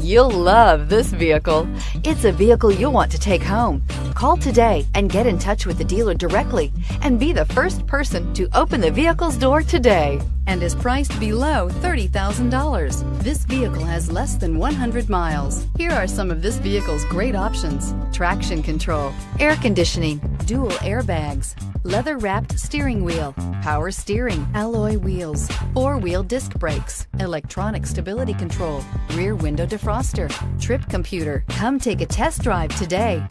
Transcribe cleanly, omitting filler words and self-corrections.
You'll love this vehicle. It's a vehicle you'll want to take home. Call today and get in touch with the dealer directly and be the first person to open the vehicle's door today, and is priced below $30,000. This vehicle has less than 100 miles. Here are some of this vehicle's great options: traction control, air conditioning, dual airbags, leather-wrapped steering wheel, power steering, alloy wheels, four-wheel disc brakes, electronic stability control, rear window defroster, trip computer. Come take a test drive today.